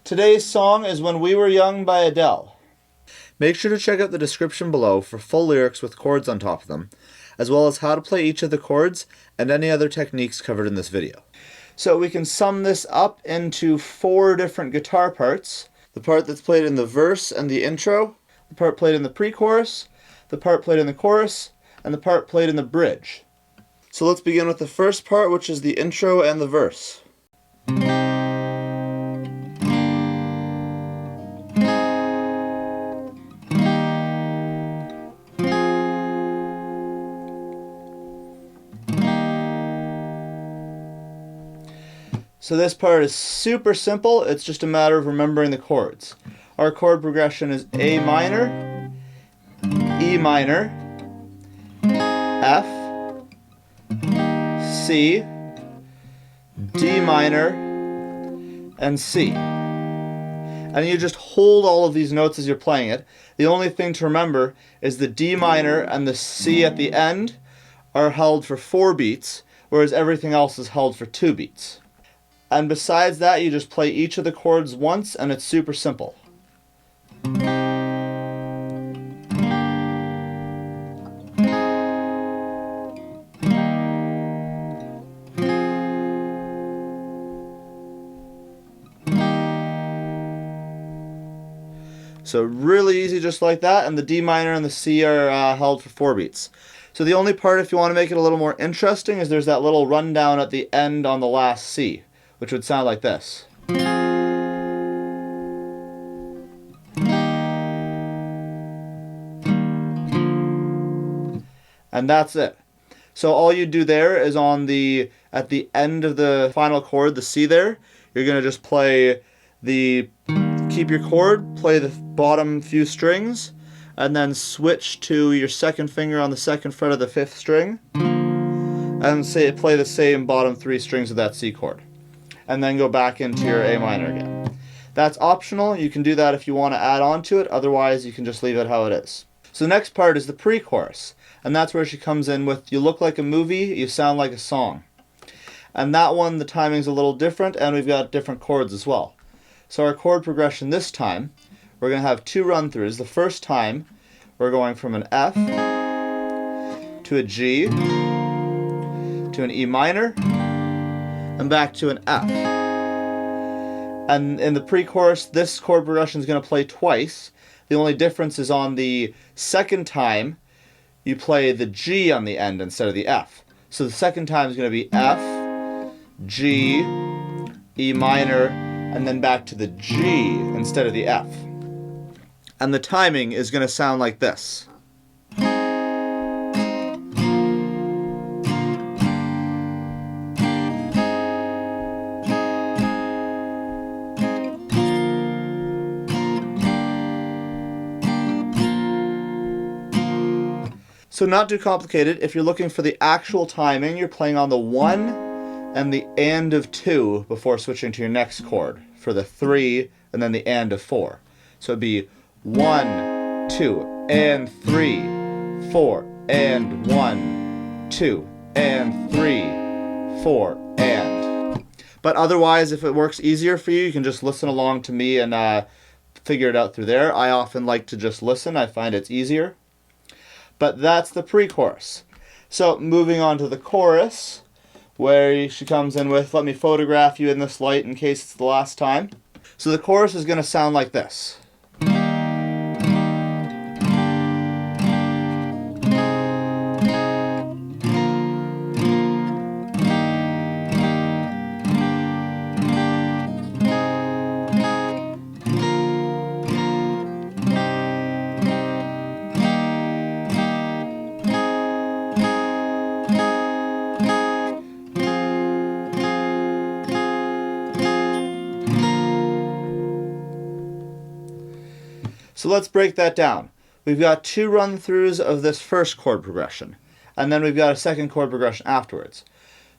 Today's song is When We Were Young by Adele. Make sure to check out the description below for full lyrics with chords on top of them, as well as how to play each of the chords and any other techniques covered in this video. So we can sum this up into 4 different guitar parts. The part that's played in the verse and the intro, the part played in the pre-chorus, the part played in the chorus, and the part played in the bridge. So let's begin with the first part, which is the intro and the verse. So this part is super simple, it's just a matter of remembering the chords. Our chord progression is A minor, E minor, F, C, D minor, and C. And you just hold all of these notes as you're playing it. The only thing to remember is the D minor and the C at the end are held for 4 beats, whereas everything else is held for 2 beats. And besides that, you just play each of the chords once, and it's super simple. So really easy just like that, and the D minor and the C are held for 4 beats. So the only part, if you want to make it a little more interesting, is there's that little rundown at the end on the last C, which would sound like this. And that's it. So all you do there is at the end of the final chord, the C there, you're going to just keep your chord, play the bottom few strings, and then switch to your second finger on the second fret of the 5th string, and play the same bottom 3 strings of that C chord. And then go back into your A minor again. That's optional. You can do that if you want to add on to it. Otherwise, you can just leave it how it is. So the next part is the pre-chorus. And that's where she comes in with, you look like a movie, you sound like a song. And that one, the timing's a little different, and we've got different chords as well. So our chord progression this time, we're going to have 2 run-throughs. The first time, we're going from an F to a G to an E minor, and back to an F. And in the pre-chorus, this chord progression is going to play twice. The only difference is on the second time, you play the G on the end instead of the F. So the second time is going to be F, G, E minor, and then back to the G instead of the F. And the timing is going to sound like this. So not too complicated. If you're looking for the actual timing, you're playing on the 1 and the and of 2 before switching to your next chord for the 3 and then the and of 4. So it'd be 1, 2, and 3, 4, and 1, 2, and 3, 4, and. But otherwise, if it works easier for you, you can just listen along to me and figure it out through there. I often like to just listen. I find it's easier. But that's the pre-chorus. So moving on to the chorus, where she comes in with, let me photograph you in this light in case it's the last time. So the chorus is going to sound like this. So let's break that down. We've got 2 run-throughs of this first chord progression, and then we've got a second chord progression afterwards.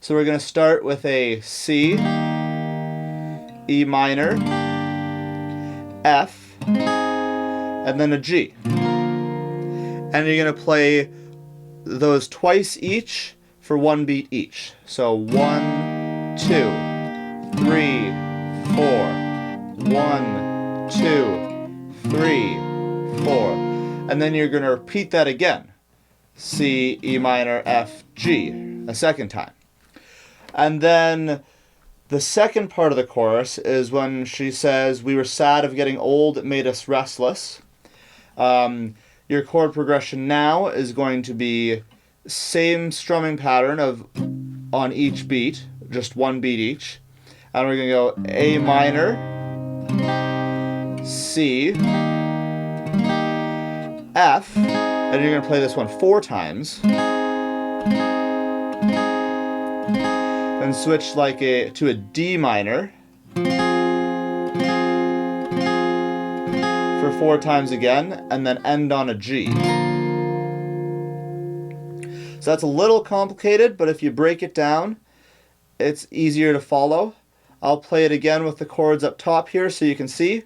So we're going to start with a C, E minor, F, and then a G. And you're going to play those twice each for 1 beat each. So 1, 2, 3, 4, 1, 2, 3, 4. And then you're going to repeat that again. C, E minor, F, G, a second time. And then the second part of the chorus is when she says, "We were sad of getting old, it made us restless." Your chord progression now is going to be same strumming pattern of on each beat, just one beat each. And we're going to go A minor, C, F, and you're going to play this one 4 times. Then switch to a D minor for 4 times again, and then end on a G. So that's a little complicated, but if you break it down, it's easier to follow. I'll play it again with the chords up top here so you can see.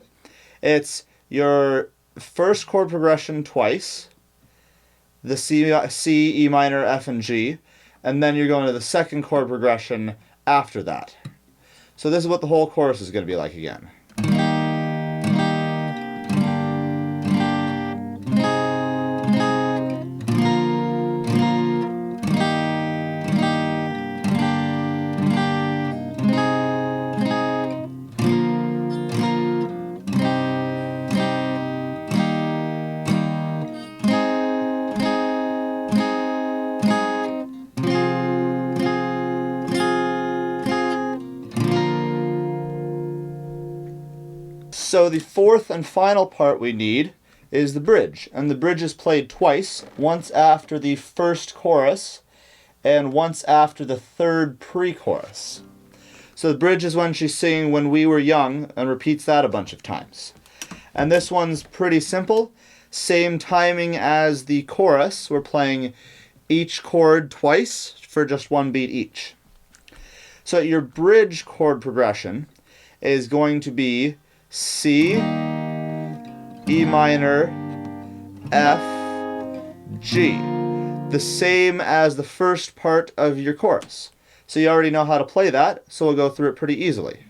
It's your first chord progression twice, the C, E minor, F, and G, and then you're going to the second chord progression after that. So this is what the whole chorus is going to be like again. So the fourth and final part we need is the bridge. And the bridge is played twice, once after the first chorus and once after the third pre-chorus. So the bridge is when she's singing "When We Were Young" and repeats that a bunch of times. And this one's pretty simple. Same timing as the chorus. We're playing each chord twice for just one beat each. So your bridge chord progression is going to be C, E minor, F, G. The same as the first part of your chorus. So you already know how to play that, so we'll go through it pretty easily.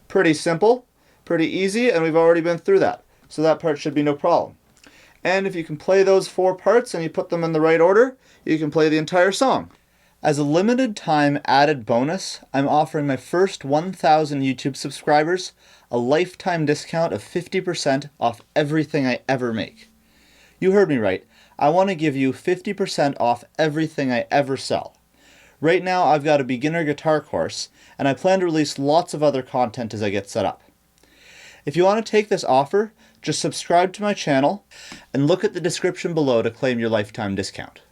Pretty simple, pretty easy, and we've already been through that. So that part should be no problem. And if you can play those 4 parts and you put them in the right order, you can play the entire song. As a limited time added bonus, I'm offering my first 1,000 YouTube subscribers a lifetime discount of 50% off everything I ever make. You heard me right. I want to give you 50% off everything I ever sell. Right now I've got a beginner guitar course, and I plan to release lots of other content as I get set up. If you want to take this offer, just subscribe to my channel and look at the description below to claim your lifetime discount.